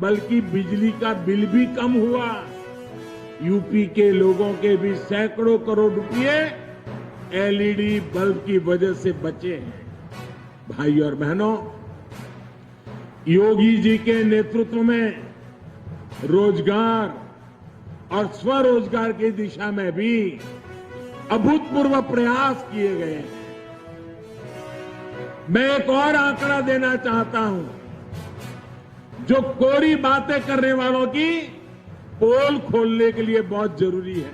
बल्कि बिजली का बिल भी कम हुआ। यूपी के लोगों के भी सैकड़ों करोड़ रुपए एलईडी बल्ब की वजह से बचे हैं। भाई और बहनों, योगी जी के नेतृत्व में रोजगार और स्वरोजगार की दिशा में भी अभूतपूर्व प्रयास किए गए हैं। मैं एक और आंकड़ा देना चाहता हूं, जो कोरी बातें करने वालों की पोल खोलने के लिए बहुत जरूरी है।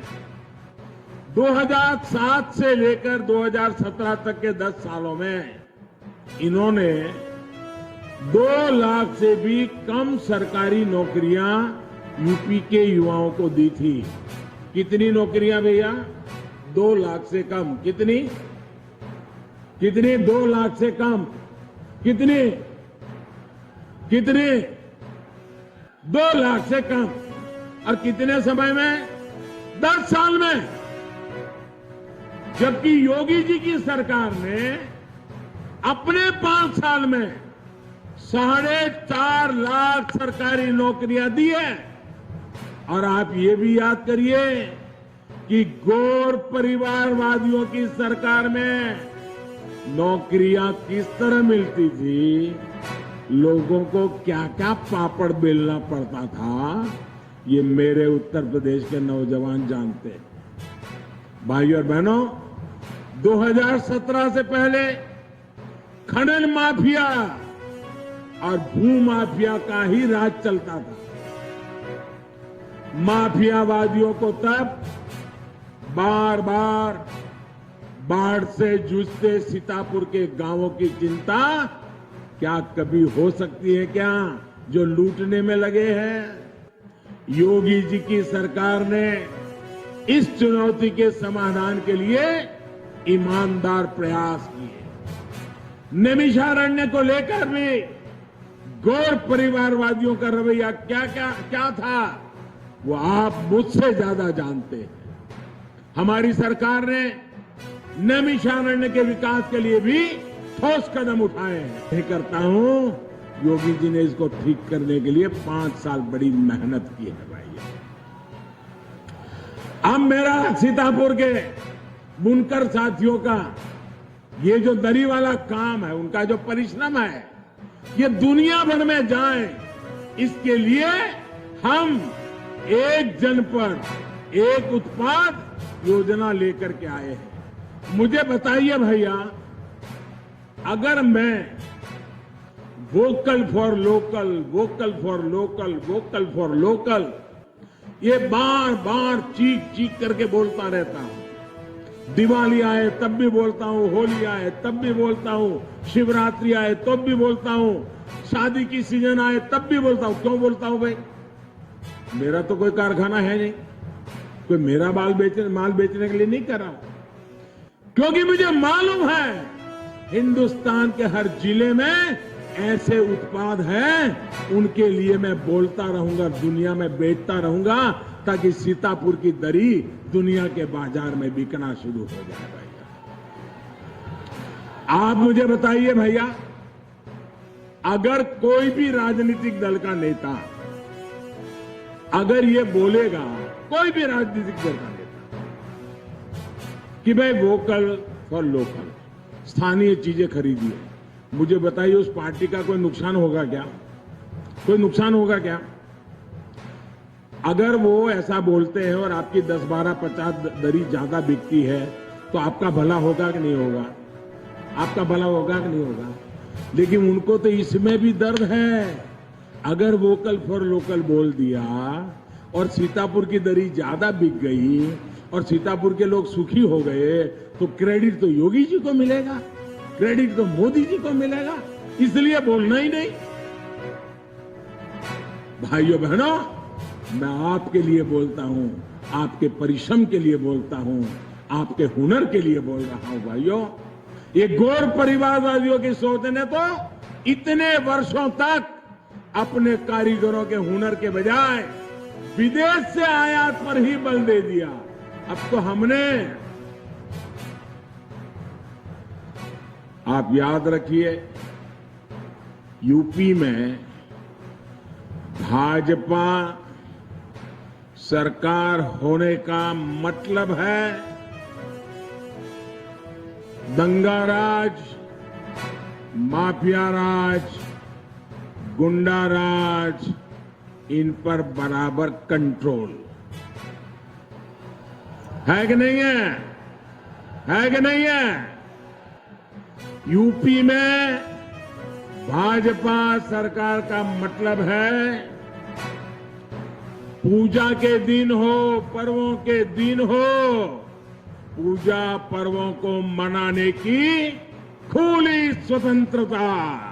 2007 से लेकर 2017 तक के 10 सालों में इन्होंने 2 लाख से भी कम सरकारी नौकरियां यूपी के युवाओं को दी थी। कितनी नौकरियां भैया? 2 लाख से कम। कितनी? 2 लाख से कम। कितनी? 2 लाख से कम। और कितने समय में? 10 साल में। जबकि योगी जी की सरकार ने अपने 5 साल में 4.5 लाख सरकारी नौकरियां दी है। और आप ये भी याद करिए कि गौर परिवारवादियों की सरकार में नौकरियां किस तरह मिलती थी, लोगों को क्या क्या पापड़ बेलना पड़ता था, ये मेरे उत्तर प्रदेश के नौजवान जानते हैं। भाई और बहनों, 2017 से पहले खनन माफिया और भू माफिया का ही राज चलता था। माफियावादियों को तब बार बार बाढ़ से जूझते सीतापुर के गांवों की चिंता क्या कभी हो सकती है क्या, जो लूटने में लगे हैं? योगी जी की सरकार ने इस चुनौती के समाधान के लिए ईमानदार प्रयास किए। नैमिषारण्य को लेकर भी गौर परिवारवादियों का रवैया क्या था, वो आप मुझसे ज्यादा जानते हैं। हमारी सरकार ने नैमिषारण्य के विकास के लिए भी ठोस कदम उठाए हैं। मैं करता हूं, योगी जी ने इसको ठीक करने के लिए 5 साल बड़ी मेहनत की है भाई। अब मेरा सीतापुर के बुनकर साथियों का ये जो दरी वाला काम है, उनका जो परिश्रम है, ये दुनिया भर में जाए, इसके लिए हम एक जनपद एक उत्पाद योजना लेकर के आए हैं। मुझे बताइए भैया, अगर मैं vocal for local, vocal for local, vocal for local ये बार बार चीख करके बोलता रहता हूं, दिवाली आए तब भी बोलता हूं, होली आए तब भी बोलता हूं, शिवरात्रि आए तब भी बोलता हूं, शादी की सीजन आए तब भी बोलता हूं। क्यों बोलता हूं भाई? मेरा तो कोई कारखाना है नहीं, कोई मेरा माल बेचने के लिए नहीं कर रहा, क्योंकि मुझे मालूम है हिंदुस्तान के हर जिले में ऐसे उत्पाद हैं, उनके लिए मैं बोलता रहूंगा, दुनिया में बेचता रहूंगा, ताकि सीतापुर की दरी दुनिया के बाजार में बिकना शुरू हो जाए। भैया आप मुझे बताइए भैया, अगर कोई भी राजनीतिक दल का नेता अगर ये बोलेगा, कोई भी राजनीतिक दल का नेता, कि भाई वोकल फॉर लोकल, स्थानीय चीजें खरीदिए, मुझे बताइए उस पार्टी का कोई नुकसान होगा क्या? कोई नुकसान होगा क्या? अगर वो ऐसा बोलते हैं और आपकी 10, 12, 50 दरी ज्यादा बिकती है, तो आपका भला होगा कि नहीं होगा? आपका भला होगा कि नहीं होगा? लेकिन उनको तो इसमें भी दर्द है। अगर वोकल फॉर लोकल बोल दिया और सीतापुर की दरी ज्यादा बिक गई और सीतापुर के लोग सुखी हो गए, तो क्रेडिट तो योगी जी को मिलेगा, क्रेडिट तो मोदी जी को मिलेगा, इसलिए बोलना ही नहीं। भाइयों बहनों, मैं आपके लिए बोलता हूं, आपके परिश्रम के लिए बोलता हूं, आपके हुनर के लिए बोल रहा हूं। भाइयों, ये गौर परिवारवादियों की सोच ने तो इतने वर्षों तक अपने कारीगरों के हुनर के बजाय विदेश से आयात पर ही बल दे दिया। अब तो हमने, आप याद रखिए, यूपी में भाजपा सरकार होने का मतलब है दंगा राज, माफिया राज, गुंडा राज, इन पर बराबर कंट्रोल है कि नहीं है? है कि नहीं है? यूपी में भाजपा सरकार का मतलब है पूजा के दिन हो, पर्वों के दिन हो, पूजा पर्वों को मनाने की खुली स्वतंत्रता।